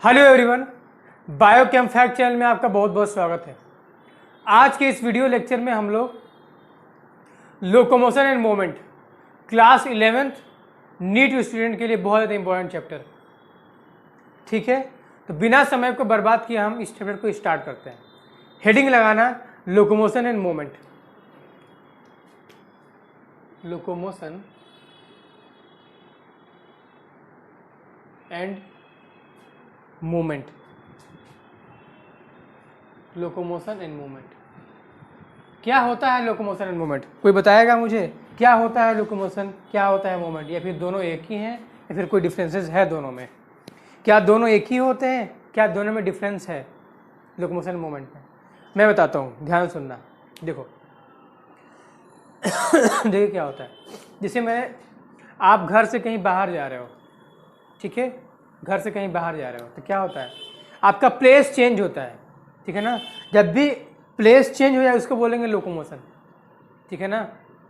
Hello everyone, biochem fact channel में आपका बहुत बहुत स्वागत है। आज के इस वीडियो लेक्चर में हम लोग locomotion and movement class 11th NEET student के लिए बहुत ज़्यादा इंपॉर्टेंट चैप्टर, ठीक है। तो बिना समय को बर्बाद किए हम इस चैप्टर को स्टार्ट करते हैं। हेडिंग लगाना locomotion and moment. Locomotion and movement. Locomotion and movement क्या होता है? लोकोमोशन एंड मूवमेंट कोई बताएगा मुझे क्या होता है? लोकोमोशन क्या होता है? मूवमेंट या फिर दोनों एक ही हैं या फिर कोई डिफरेंसेस है दोनों में? क्या दोनों एक ही होते हैं? क्या दोनों में डिफरेंस है लोकोमोशन एंड मूवमेंट में? मैं बताता हूँ, ध्यान सुनना। देखो देखिए क्या होता है। जैसे आप घर से कहीं बाहर जा रहे हो, ठीक है, घर से कहीं बाहर जा रहे हो तो क्या होता है, आपका प्लेस चेंज होता है, ठीक है ना। जब भी प्लेस चेंज हो जाए उसको बोलेंगे लोकोमोशन, ठीक है ना।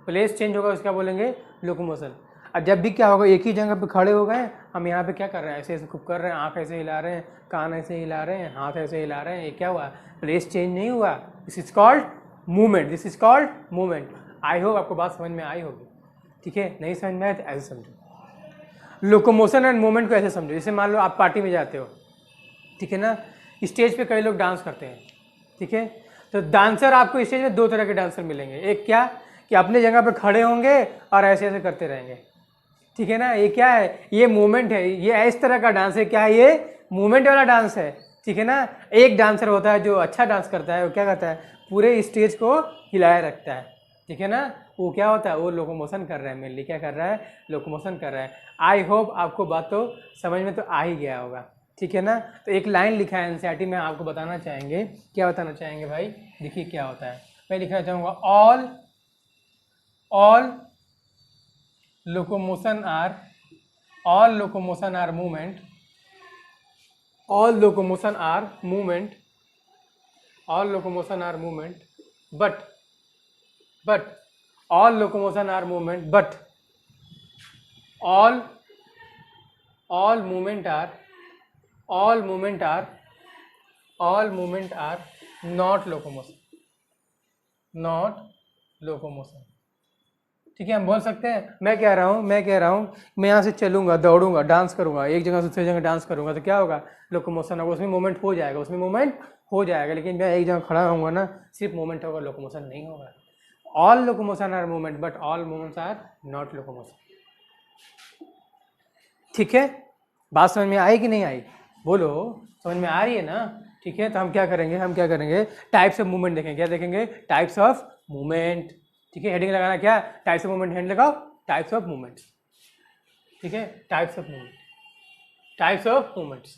प्लेस चेंज होगा उसका बोलेंगे लोकोमोशन। और जब भी क्या होगा, एक ही जगह पे खड़े हो गए, हम यहाँ पे क्या कर रहे हैं, ऐसे ऐसे खूब कर रहे हैं, आँख ऐसे हिला रहे हैं, कान ऐसे हिला रहे हैं, हाथ ऐसे हिला रहे हैं, ये क्या हुआ? प्लेस चेंज नहीं हुआ। This is called movement, this is called movement. I hope आपको बात समझ में आई होगी, ठीक है। नहीं समझ में आए तो ऐसे समझो। लोकोमोशन एंड मूवमेंट को ऐसे समझो, जैसे मान लो आप पार्टी में जाते हो, ठीक है ना। स्टेज पे कई लोग डांस करते हैं, ठीक है। तो डांसर आपको स्टेज में दो तरह के डांसर मिलेंगे। एक क्या कि अपने जगह पे खड़े होंगे और ऐसे ऐसे करते रहेंगे, ठीक है ना। ये क्या है? ये मूवमेंट है। ये इस तरह का डांस है। क्या है? ये मूवमेंट वाला डांस है, ठीक है ना। एक डांसर होता है जो अच्छा डांस करता है, वो क्या करता है, पूरे स्टेज को हिलाए रखता है, ठीक है ना। वो क्या होता है, वो लोकोमोशन कर रहा है, मेनली क्या कर रहा है, लोकोमोशन कर रहा है। आई होप आपको बात तो समझ में तो आ ही गया होगा, ठीक है ना। तो एक लाइन लिखा है एनसीईआरटी में, आपको बताना चाहेंगे। क्या बताना चाहेंगे भाई? देखिए क्या होता है। मैं लिखना चाहूँगा all locomotion are movement, but all locomotion are movement, but all movement are not locomotion, ठीक है। हम बोल सकते हैं, मैं कह रहा हूँ मैं यहाँ से चलूंगा, दौड़ूंगा, डांस करूंगा, एक जगह से दूसरी जगह डांस करूंगा, तो क्या होगा, लोकोमोशन होगा, उसमें मूवमेंट हो जाएगा, लेकिन मैं एक जगह खड़ा होऊंगा ना, सिर्फ मूवमेंट होगा, लोकोमोशन नहीं होगा। All locomotion are movement but all movements are not locomotion, ठीक है। बात समझ में आई कि नहीं आई? बोलो, समझ में आ रही है ना? ठीक है। तो हम क्या करेंगे, टाइप्स ऑफ मूवमेंट देखेंगे। क्या देखेंगे? टाइप्स ऑफ मूवमेंट, ठीक है। हेडिंग लगाना क्या? Types of movement. हेड लगाओ, टाइप्स ऑफ मूवमेंट, ठीक है। Types of movement, types of movements,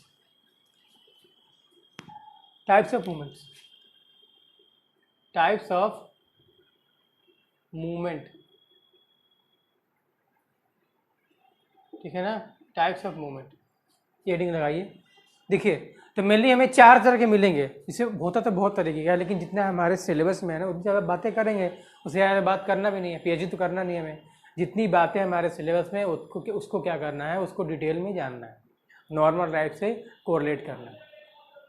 types of movements, types of movement, ठीक है ना। टाइप्स ऑफ मूवमेंट, ये हेडिंग लगाइए। देखिए, तो मेनली हमें चार तरह के मिलेंगे। इसे होता तो बहुत तरीके का, लेकिन जितना हमारे सिलेबस में है ना, उतनी ज़्यादा बातें करेंगे, उससे ज़्यादा बात करना भी नहीं है, पीएचडी तो करना नहीं है हमें। जितनी बातें हमारे सिलेबस में, उसको क्या करना है, उसको डिटेल में जानना है, नॉर्मल लाइफ से कोरिलेट करना है,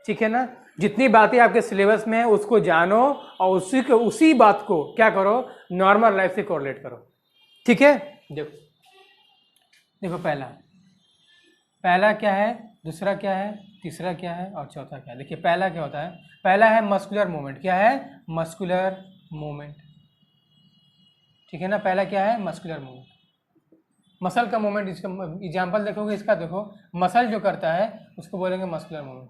ठीक है ना। जितनी बातें आपके सिलेबस में है उसको जानो और उसी बात को क्या करो, नॉर्मल लाइफ से कोरिलेट करो, ठीक है। देखो पहला क्या है, दूसरा क्या है, तीसरा क्या है और चौथा क्या है। देखिए पहला क्या होता है, पहला है मस्कुलर मूवमेंट। क्या है? मस्कुलर मूवमेंट, ठीक है ना। पहला क्या है? मस्कुलर मूवमेंट, मसल का मूवमेंट। इसका एग्जांपल देखोगे, इसका देखो, मसल जो करता है उसको बोलेंगे मस्कुलर मूवमेंट,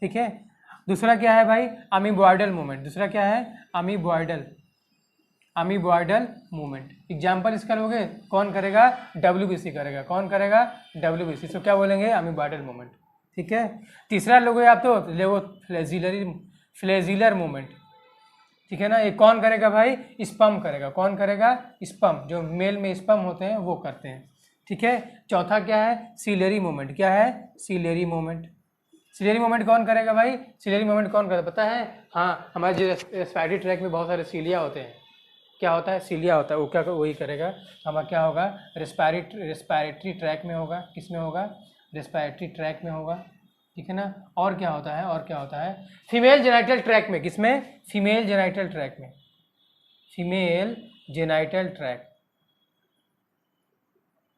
ठीक है। दूसरा क्या है भाई? अमीबॉयडल मूवमेंट। दूसरा क्या है? अमीबॉयडल मूवमेंट। एग्जाम्पल इसका लोगे, कौन करेगा? WBC करेगा। कौन करेगा? WBC। तो क्या बोलेंगे? अमीबॉयडल मूवमेंट, ठीक है। तीसरा लोगे आप तो लेवो फ्लैजिलर मूवमेंट, ठीक है ना। ये कौन करेगा भाई? स्पम करेगा। कौन करेगा? स्पम, जो मेल में स्पम होते हैं वो करते हैं, ठीक है। चौथा क्या है? Ciliary movement. क्या है? Ciliary movement. सीलरी मूवमेंट कौन करेगा भाई? सीलरी मूवमेंट कौन करता है पता है? हाँ, हमारे जो रेस्पिरेटरी ट्रैक में बहुत सारे सीलिया होते हैं। क्या होता है? सीलिया होता है, वो क्या वही करेगा। हमारा क्या होगा? रेस्पिरेटरी ट्रैक में होगा। किस में होगा? रेस्पिरेटरी ट्रैक में होगा, ठीक है ना। और क्या होता है, और क्या होता है, फीमेल जेनाइटल ट्रैक में, किसमें, फीमेल जेनाइटल ट्रैक में, फीमेल जेनाइटल ट्रैक,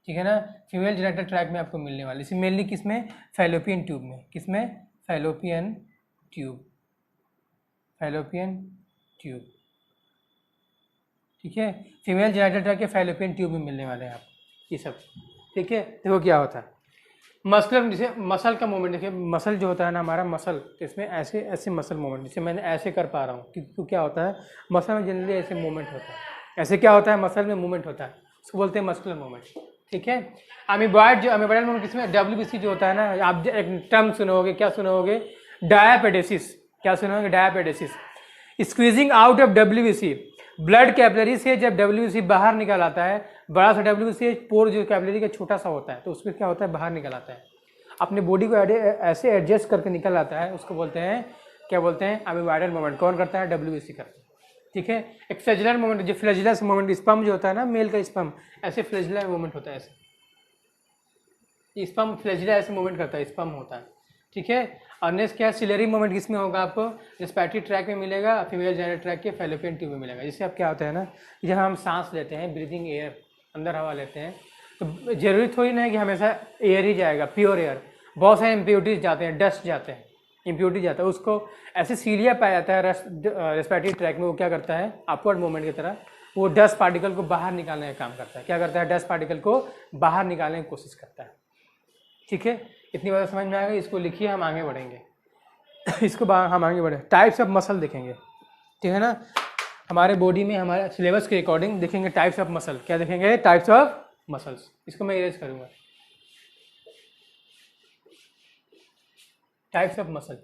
ठीक है ना, फीमेल जेनाइटल ट्रैक में आपको मिलने वाली, इसी मेनली किसमें, फैलोपियन ट्यूब में, किसमें, फैलोपियन ट्यूब, फैलोपियन ट्यूब, ठीक है, फीमेल जेनाइटल ट्रैक के फैलोपियन ट्यूब में मिलने वाले हैं आपको ये सब, ठीक है। देखो क्या होता है, मस्कुलर, जैसे मसल का मूवमेंट, देखिए मसल जो होता है ना हमारा मसल, इसमें ऐसे ऐसे मसल मूवमेंट, जैसे मैंने ऐसे कर पा रहा हूँ, क्योंकि क्या होता है मसल में जनरली ऐसे मूवमेंट होता है, ऐसे क्या होता है मसल में मूवमेंट होता है, उसको बोलते हैं मस्कुलर मूवमेंट, ठीक है। अमीबॉइड जो अमीबॉइडल मूवमेंट किसमें, WBC जो होता है ना, आप एक टर्म सुनोगे, क्या सुनोगे, डायापेडेसिस, क्या सुनोगे, डायापेडेसिस, squeezing out of WBC, blood capillary से जब WBC बाहर निकल आता है, बड़ा सा WBC पोर जो कैपिलरी का छोटा सा होता है, तो उसमें क्या होता है बाहर निकल आता है, अपने बॉडी को ऐसे एडजस्ट करके निकल आता है, उसको बोलते हैं, क्या बोलते हैं, अमीबॉइडल मूवमेंट। कौन करता है, WBC करता है, ठीक है। एक फ्लैजिलर मूवमेंट, जो फ्लैजिलस मूवमेंट, स्पर्म जो होता है ना मेल का स्पर्म, ऐसे फ्लैजिलर मूवमेंट होता है, ऐसे स्पर्म फ्लैजिला ऐसे मूवमेंट करता है, स्पर्म होता है, ठीक है। और नेक्स्ट क्या है, सिलेरी मूवमेंट किसमें होगा, आपको रेस्पिरेटरी ट्रैक में मिलेगा, फीमेल जेनिटल ट्रैक के फैलोपियन ट्यूब में मिलेगा। जिससे आप क्या होता है ना, जब हम सांस लेते हैं, ब्रीदिंग एयर, अंदर हवा लेते हैं, तो जरूरी थोड़ी ना है कि हमेशा एयर ही जाएगा, प्योर एयर, बहुत सारे इम्प्योरिटीज जाते हैं, डस्ट जाते हैं, इम्प्योरिटी जाता है, उसको ऐसे सीलिया पाया जाता है रेस्पिरेटरी ट्रैक में, वो क्या करता है अपवर्ड मूवमेंट की तरह, वो डस्ट पार्टिकल को बाहर निकालने का काम करता है, क्या करता है, डस्ट पार्टिकल को बाहर निकालने की कोशिश करता है, ठीक है। इतनी बात समझ में आएगा, इसको लिखिए, हम आगे बढ़ेंगे इसको हम आगे बढ़े, टाइप्स ऑफ मसल देखेंगे, ठीक है ना, हमारे बॉडी में हमारे सिलेबस के अकॉर्डिंग देखेंगे टाइप्स ऑफ मसल, क्या देखेंगे, टाइप्स ऑफ मसल्स, इसको मैं इरेज करूंगा, टाइप्स ऑफ मसल,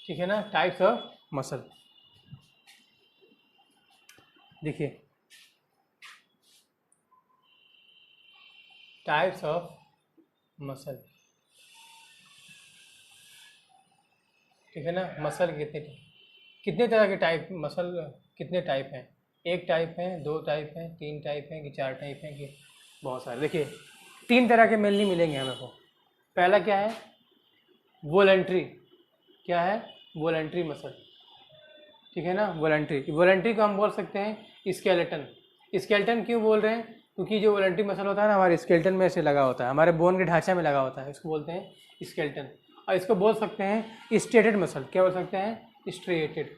ठीक है ना, टाइप्स ऑफ मसल, देखिए टाइप्स ऑफ मसल, ठीक है ना। मसल कितने तरह के टाइप, मसल कितने टाइप हैं, एक टाइप है, दो टाइप हैं, तीन टाइप हैं, कि चार टाइप हैं, कि बहुत सारे। देखिए 3 तरह के मेनली मिलेंगे हमें को। पहला क्या है, वॉलंटरी, क्या है, वॉलंटरी मसल, ठीक है ना, वॉलंटरी को हम बोल सकते हैं स्केलेटन। स्केलेटन क्यों बोल रहे हैं, क्योंकि जो वॉलंटरी मसल होता है ना हमारे स्केलेटन में ऐसे लगा होता है, हमारे बोन के ढांचे में लगा होता है, इसको बोलते हैं स्केलेटन। और इसको बोल सकते हैं स्ट्रेटेड मसल, क्या बोल सकते हैं, स्ट्रेटेड,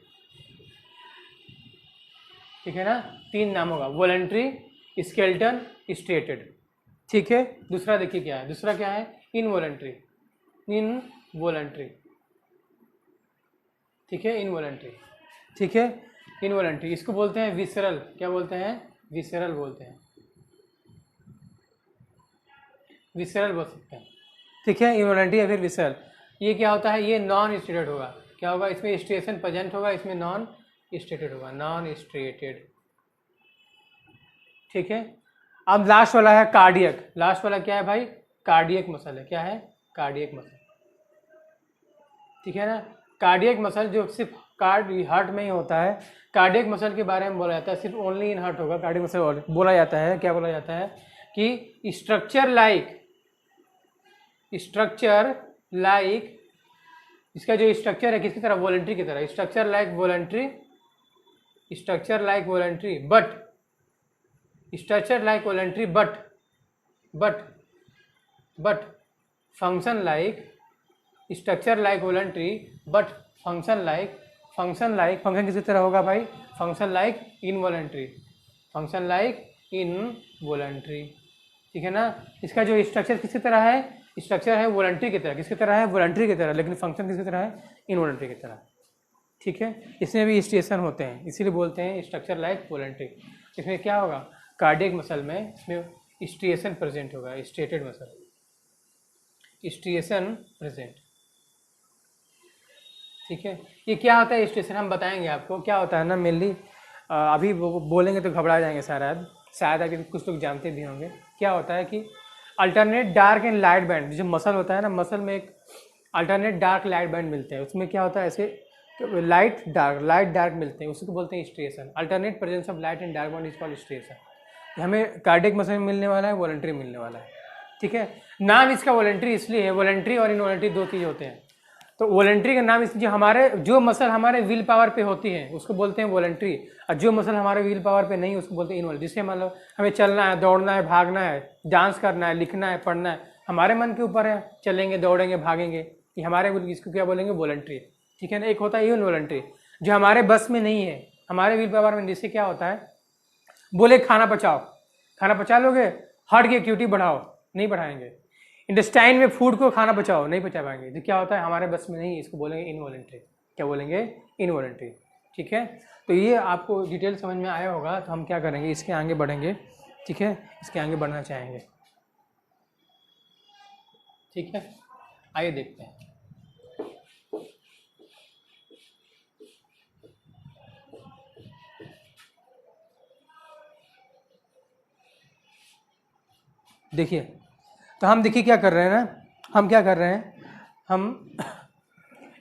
ठीक है ना। 3 नाम होगा, वॉलंटरी, स्केलेटन, स्ट्रेटेड, ठीक है। दूसरा देखिए क्या है, दूसरा क्या है, इनवॉलंटरी, इनवॉलंटरी, ठीक है, इनवॉलंटरी, ठीक है, इनवॉलंटरी, इसको बोलते हैं विसरल, क्या बोलते हैं, विसरल बोलते हैं, विसरल बोल सकते हैं, ठीक है, इनवॉलंटरी या फिर विसरल। ये क्या होता है, ये नॉन स्ट्रेटेड होगा, क्या होगा, इसमें स्ट्रेशन प्रेजेंट होगा, इसमें नॉन स्ट्रेटेड होगा, नॉन स्ट्रेटेड, ठीक है। अब लास्ट वाला है कार्डियक, लास्ट वाला क्या है भाई, कार्डियक मसल है, क्या है, कार्डियक मसल, ठीक है ना। कार्डियक मसल जो सिर्फ हार्ट में ही होता है, कार्डियक मसल के बारे में बोला जाता है, सिर्फ ओनली इन हार्ट होगा कार्डियक मसल, बोला जाता है, क्या बोला जाता है कि स्ट्रक्चर लाइक इसका जो स्ट्रक्चर है किसकी तरह, वॉलंटरी की तरह, structure like voluntary, but function like, structure like voluntary but function किसकी तरह होगा भाई, फंक्शन लाइक इनवॉलंटरी, ठीक है ना। इसका जो स्ट्रक्चर किसकी तरह है, स्ट्रक्चर है वॉलंटरी की तरह, किसकी तरह है, वॉलंटरी की तरह, लेकिन फंक्शन किसकी तरह है, इनवॉलंटरी की तरह, ठीक है। इसमें भी स्टेशन होते हैं, इसीलिए बोलते हैं स्ट्रक्चर लाइक वॉलंटरी। इसमें क्या होगा, कार्डियक मसल में इसमें स्ट्रिएशन प्रेजेंट होगा, स्ट्रेटेड मसल, स्ट्रिएशन प्रेजेंट, ठीक है। ये क्या होता है स्ट्रिएशन, हम बताएंगे आपको क्या होता है ना, मेनली अभी वो बोलेंगे तो घबरा जाएंगे शायद अभी कुछ लोग जानते भी होंगे। क्या होता है कि alternate dark and light band, जो मसल होता है ना, मसल में एक अल्टरनेट डार्क लाइट बैंड मिलते हैं, उसमें क्या होता है ऐसे लाइट डार्क मिलते हैं, उसको बोलते हैं striation. Alternate presence of light and dark band is called striation. हमें कार्डियक मसल में मिलने वाला है, वॉलंटरी मिलने वाला है, ठीक है। नाम इसका वॉलंटरी इसलिए है, वॉलंटरी और इनवॉलंटरी दो चीज़ होते हैं। तो वॉलंटरी का नाम इसलिए, हमारे जो मसल हमारे व्हील पावर पे होती है उसको बोलते हैं वॉलंटरी, और जो मसल हमारे व्हील पावर पे नहीं उसको बोलते हैं इनवॉलंटरी। जिससे मतलब हमें चलना है, दौड़ना है, भागना है, डांस करना है, लिखना है, पढ़ना है, हमारे मन के ऊपर है, चलेंगे, दौड़ेंगे, भागेंगे, ये हमारे, इसको क्या बोलेंगे, वॉलंटरी। ठीक है ना। एक होता है इनवॉलंटरी जो हमारे बस में नहीं है, हमारे व्हील पावर में। जिससे क्या होता है, बोले खाना पचाओ, खाना पचा लोगे, हार्ट की एक्टिविटी बढ़ाओ, नहीं बढ़ाएंगे। इंटेस्टाइन में फूड को खाना पचाओ, नहीं पचा पाएंगे। तो क्या होता है, हमारे बस में नहीं, इसको बोलेंगे इनवॉलंटरी। क्या बोलेंगे, इनवॉलंटरी। ठीक है। तो ये आपको डिटेल समझ में आया होगा। तो हम क्या करेंगे, इसके आगे बढ़ेंगे। ठीक है, इसके आगे बढ़ना चाहेंगे। ठीक है, आइए देखते हैं। देखिए, तो हम देखिए क्या कर रहे हैं ना, हम क्या कर रहे हैं, हम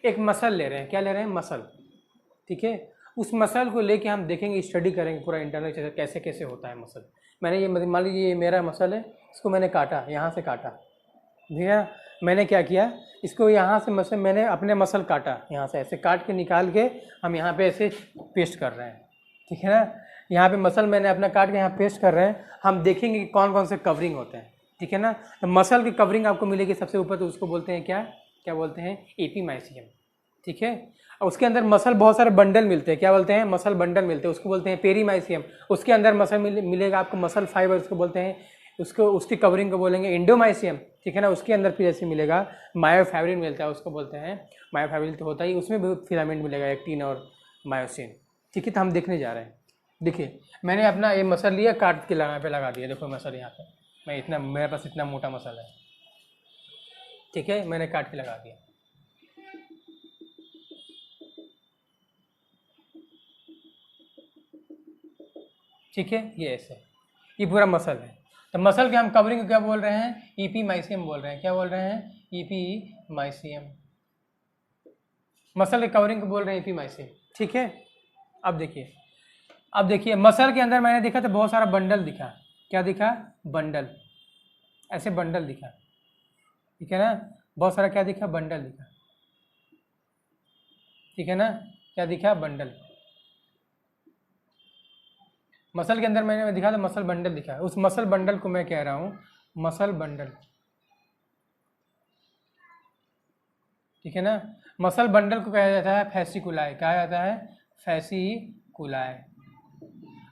एक मसल ले रहे हैं। क्या ले रहे हैं, मसल। ठीक है। उस मसल को लेके हम देखेंगे, स्टडी करेंगे पूरा इंटरनल कैसे कैसे होता है मसल। मैंने ये, मान लीजिए ये मेरा मसल है, इसको मैंने काटा, यहाँ से काटा, भैया मैंने क्या किया, इसको यहाँ से मसल, मैंने अपने मसल काटा, यहाँ से ऐसे काट के निकाल के हम यहाँ पे ऐसे पेस्ट कर रहे हैं। ठीक है ना। यहाँ पे मसल मैंने अपना काट के यहाँ पेस्ट कर रहे हैं। हम देखेंगे कि कौन कौन से कवरिंग होते हैं। ठीक है ना। तो मसल की कवरिंग आपको मिलेगी सबसे ऊपर, तो उसको बोलते हैं क्या, क्या बोलते हैं, एपीमाइसियम। ठीक है। और उसके अंदर मसल बहुत सारे बंडल मिलते हैं, क्या बोलते हैं, मसल बंडल मिलते हैं, उसको बोलते हैं पेरीमाइसियम। उसके अंदर मसल मिलेगा आपको, मसल फाइबर, उसको बोलते हैं, उसको, उसकी कवरिंग को बोलेंगे इंडोमाइसियम। ठीक है ना। उसके अंदर फिर ऐसे मिलेगा मायोफाइब्रिन मिलता है, उसको बोलते हैं, मायोफाइब्रिन तो होता ही, उसमें भी फिलामेंट मिलेगा, एक्टिन और मायोसिन। ठीक है। तो हम देखने जा रहे हैं। देखिए, मैंने अपना ये मसल लिया, काट के यहाँ पे लगा दिया। देखो मसल यहाँ पे, मैं इतना, मेरे पास इतना मोटा मसल है। ठीक है, मैंने काट के लगा दिया। ठीक है, ये ऐसे, ये पूरा मसल है। तो मसल के हम कवरिंग को क्या बोल रहे हैं, ईपीमाइसियम बोल रहे हैं। क्या बोल रहे हैं, ईपीमाइसियम। मसल के कवरिंग को बोल रहे हैं ईपीमाइसियम। ठीक है। अब देखिए, अब देखिए, मसल के अंदर मैंने देखा तो बहुत सारा बंडल दिखा। क्या दिखा, बंडल, ऐसे बंडल दिखा। ठीक है ना। बहुत सारा क्या दिखा, बंडल दिखा। ठीक है ना। क्या दिखा, बंडल। मसल के अंदर मैंने दिखा तो मसल बंडल दिखा। उस मसल बंडल को मैं कह रहा हूँ मसल बंडल। ठीक है ना। मसल बंडल को कहा जाता है फैसिकुलाई। कहा जाता है फैसिकुलाई।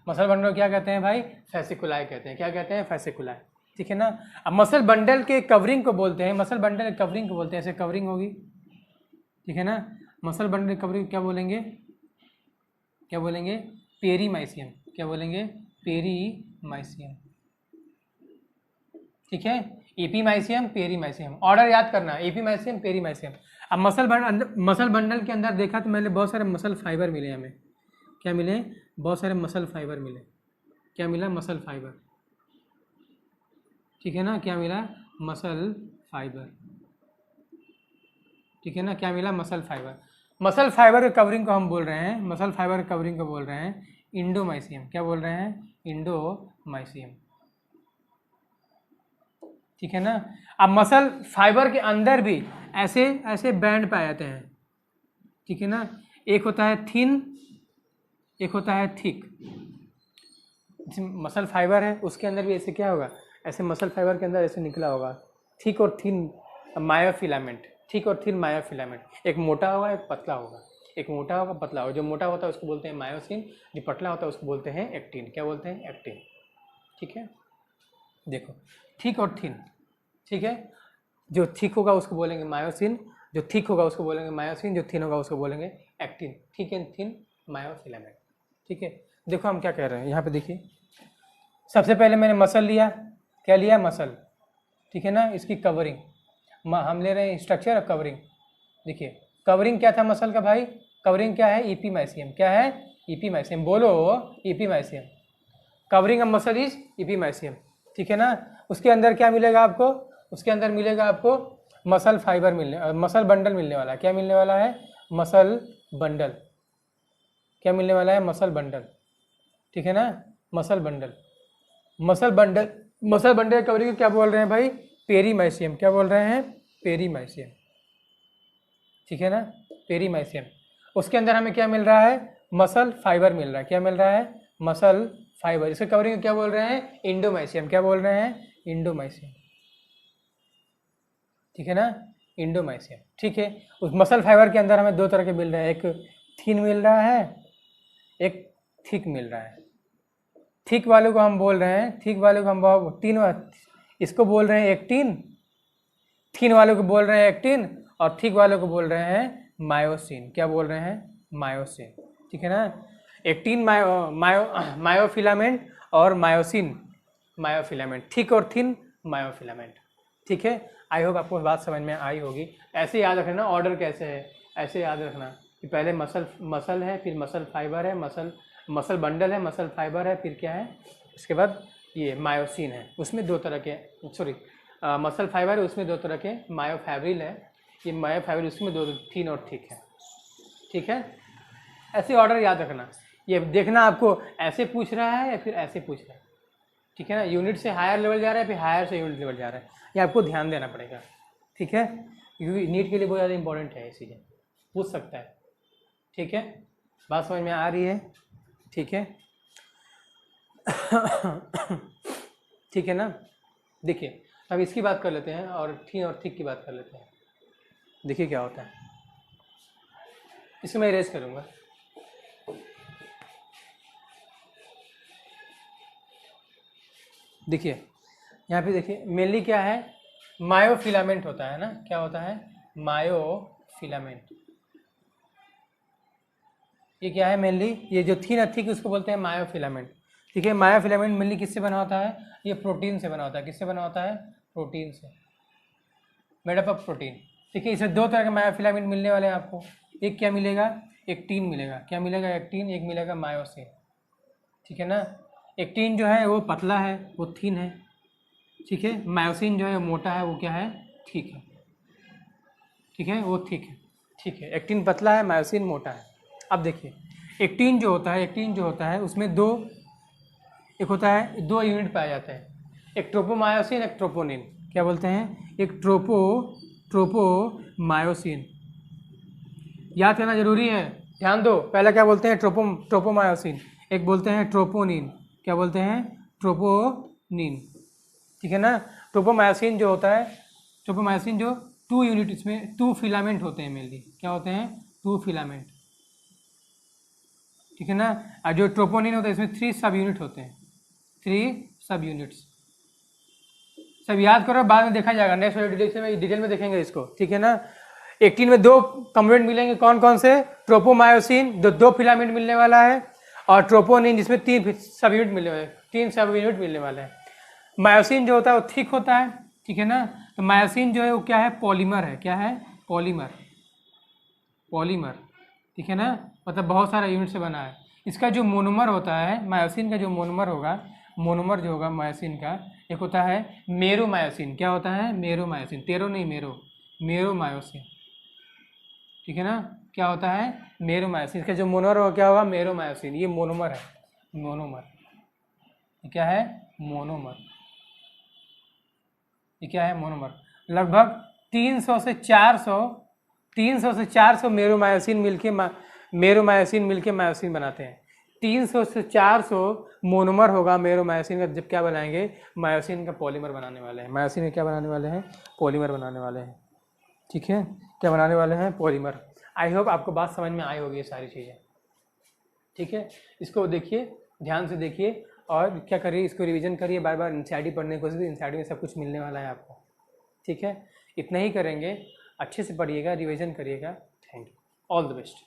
मसल बंडल को क्या कहते हैं भाई, फैसिकुलाई कहते हैं। क्या कहते हैं, फैसिकुलाई। ठीक है ना। अब मसल बंडल के कवरिंग को बोलते हैं, मसल बंडल के कवरिंग को बोलते हैं, ऐसे कवरिंग होगी। ठीक है ना। मसल बंडल की कवरिंग क्या बोलेंगे, क्या बोलेंगे, पेरीमाइसियम। क्या बोलेंगे, पेरीमाइसियम। ठीक है। एपीमाइसियम, पेरीमाइसियम, ऑर्डर याद करना, एपीमाइसियम, पेरीमाइसियम। अब मसल बंडल के अंदर देखा तो मैंने बहुत सारे मसल फाइबर मिले हमें। क्या मिले, बहुत सारे मसल फाइबर मिले। क्या मिला, मसल फाइबर। ठीक है ना। क्या मिला, मसल फाइबर। ठीक है ना। क्या मिला, मसल फाइबर। मसल फाइबर के कवरिंग को हम बोल रहे हैं, मसल फाइबर के कवरिंग को बोल रहे हैं इंडोमाइसियम। क्या बोल रहे हैं, इंडोमाइसियम। ठीक है ना। अब मसल फाइबर के अंदर भी ऐसे ऐसे बैंड पाए जाते हैं। ठीक है ना। एक होता है थिन, एक होता है थिक। मसल फाइबर है, उसके अंदर भी ऐसे क्या होगा, ऐसे मसल फाइबर के अंदर ऐसे निकला होगा थिक और थिन मायोफिलामेंट। थिक और थिन मायोफिलामेंट। एक मोटा होगा, एक पतला होगा। एक मोटा होगा, पतला होगा। जो मोटा होता है उसको बोलते हैं मायोसिन, जो पतला होता है उसको बोलते हैं एक्टिन। क्या बोलते हैं, एक्टिन। ठीक है। देखो, थिक और थिन। ठीक है। जो थिक होगा उसको बोलेंगे मायोसिन, जो थिक होगा उसको बोलेंगे मायोसिन, जो थिन होगा उसको बोलेंगे actin. Thick and thin myofilament. ठीक है। देखो हम क्या कह रहे हैं यहाँ पे, देखिए सबसे पहले मैंने मसल लिया। क्या लिया, मसल। ठीक है ना। इसकी कवरिंग, हम ले रहे हैं स्ट्रक्चर और कवरिंग। देखिए कवरिंग क्या था मसल का भाई, कवरिंग क्या है, ईपीमाइसियम। क्या है, ईपीमाइसियम। बोलो, epimysium. Covering of muscle is epimysium. ठीक है ना। उसके अंदर क्या मिलेगा आपको, उसके अंदर मिलेगा आपको मसल फाइबर मिलने, मसल बंडल मिलने वाला है। क्या मिलने वाला है, मसल बंडल। क्या मिलने वाला है, मसल बंडल। ठीक है ना, muscle bundle. Muscle bundle, muscle bundle covering को क्या बोल रहे हैं भाई, पेरीमाइसियम, क्या बोल रहे हैं? पेरीमाइसियम, ठीक है ना, पेरीमाइसियम। उसके अंदर हमें क्या मिल रहा है? मसल फाइबर मिल रहा है। क्या मिल रहा है? Muscle fibre. इसके कवरिंग क्या बोल रहे हैं? इंडोमाइसियम। क्या बोल रहे हैं? इंडोमाइसियम, ठीक है ना, इंडोमाइसियम, ठीक है। उस मसल फाइबर के अंदर हमें दो तरह के मिल रहे हैं, एक थिन मिल रहा है, एक थिक मिल रहा है। थिक वाले को हम बोल रहे हैं, थिक वाले को हम तीन, इसको बोल रहे हैं एक्टिन, थिन वाले को बोल रहे हैं एक्टिन, और थिक वाले को बोल रहे हैं मायोसिन। क्या बोल रहे हैं? मायोसिन, ठीक है ना। एक्टिन मायोफिलामेंट और मायोसिन मायोफिलामेंट, थिक और थिन मायोफिलामेंट, ठीक है। आई होप आपको बात समझ में आई होगी। ऐसे याद रखना ऑर्डर कैसे है, ऐसे याद रखना कि पहले मसल है, फिर मसल फाइबर है, मसल बंडल है, मसल फाइबर है, फिर क्या है, उसके बाद ये मायोसिन है। उसमें दो तरह के, सॉरी मसल फाइबर है, उसमें दो तरह के, मायोफैब्रिल है, ये मायोफैब्रिल, उसमें दो थिन और थिक है, ठीक है। ऐसे ऑर्डर याद रखना। ये देखना आपको ऐसे पूछ रहा है या फिर ऐसे पूछ रहा है, ठीक है ना। यूनिट से हायर लेवल जा रहा है, फिर हायर से यूनिट लेवल जा रहा है, ये आपको ध्यान देना पड़ेगा, ठीक है, क्योंकि नीट के लिए बहुत ज़्यादा इंपॉर्टेंट है, ये चीज़ें पूछ सकता है, ठीक है। बात समझ में आ रही है? ठीक है ठीक है ना। देखिए अब इसकी बात कर लेते हैं और थिन और थिक की बात कर लेते हैं। देखिए क्या होता है, इसे मैं इरेज करूँगा। देखिए यहाँ पे देखिए मेनली क्या है, मायोफिलामेंट होता है ना। क्या होता है? मायोफिलामेंट। ये क्या है मेनली? ये जो थिन और थिक उसको बोलते हैं मायोफिलामेंट, ठीक है। मायोफिलामेंट मेनली किससे बना होता है? ये प्रोटीन से बना होता है। किससे बना होता है? प्रोटीन से, मेड अप ऑफ प्रोटीन, ठीक है। इसमें दो तरह के मायोफिलामेंट मिलने वाले हैं आपको। एक क्या मिलेगा? एक्टिन मिलेगा। क्या मिलेगा? एक्टिन। एक मिलेगा मायोसिन, ठीक है ना। एक्टिन जो है वो पतला है, वो थिन है, ठीक है। मायोसिन जो है मोटा है, वो क्या है? ठीक है, ठीक है, वो ठीक है, ठीक है। एक्टिन पतला है, मायोसिन मोटा है। अब देखिए एक्टिन जो होता है उसमें दो, एक होता है, दो यूनिट पाए जाते हैं, एक ट्रोपोमायोसिन, एक ट्रोपोनिन। क्या बोलते हैं? एक ट्रोपोमायोसिन। याद करना जरूरी है, ध्यान दो। पहला क्या बोलते हैं? ट्रोपोमायोसिन। एक बोलते हैं ट्रोपोनिन। क्या बोलते हैं? ट्रोपोनिन, ठीक है ना। ट्रोपोमायोसिन जो होता है, ट्रोपोमायोसिन जो टू यूनिट, इसमें टू फिलामेंट होते हैं मेनली। क्या होते हैं? टू फिलामेंट, ठीक है ना। और जो ट्रोपोनिन होता है इसमें थ्री सब यूनिट होते हैं, थ्री सब यूनिट्स। सब याद करो, बाद में देखा जाएगा, नेक्स्ट वाले डिटेल में देखेंगे इसको, ठीक है ना। एक्टिन में दो कंपोनेंट मिलेंगे, कौन कौन से? ट्रोपोमायोसिन दो फिलामेंट मिलने वाला है, और ट्रोपोनिन जिसमें तीन सब यूनिट मिलने वाले, तीन सब यूनिट मिलने वाले हैं। मायोसिन जो होता है वो थिक होता है, ठीक है ना। तो मायोसिन जो है वो क्या है? पॉलीमर है। क्या है? पॉलीमर, पॉलीमर, ठीक है ना, मतलब बहुत सारा यूनिट से बना है। इसका जो मोनोमर होता है, मायोसिन का जो मोनोमर होगा, मोनोमर जो होगा मायोसिन का, एक होता है मेरोमायोसिन। क्या होता है? मेरोमायोसिन, तेरो नहीं, मेरोमायोसिन, ठीक है ना। क्या होता है? मेरोमायोसिन। इसका जो मोनोमर होगा क्या होगा? मेरोमायोसिन। ये मोनोमर है, मोनोमर। ये क्या है? मोनोमर। ये क्या है? मोनोमर। लगभग 300 से 400 मेरोमायोसिन मिलके मायोसिन बनाते हैं। 300 से 400 मोनोमर होगा मेरोमायोसिन का, जब क्या बनाएंगे? मायोसिन का पॉलीमर बनाने वाले हैं। मायोसिन का क्या बनाने वाले हैं? पॉलीमर बनाने वाले हैं, ठीक है। क्या बनाने वाले हैं? पॉलीमर। आई होप आपको बात समझ में आई होगी ये सारी चीज़ें, ठीक है। इसको देखिए, ध्यान से देखिए, और क्या करिए, इसको रिवीजन करिए, बार बार एनसीईआरटी पढ़ने की कोशिश कीजिए, एनसीईआरटी में सब कुछ मिलने वाला है आपको, ठीक है। इतना ही करेंगे, अच्छे से पढ़िएगा, रिवीजन करिएगा। Thank you, all the best.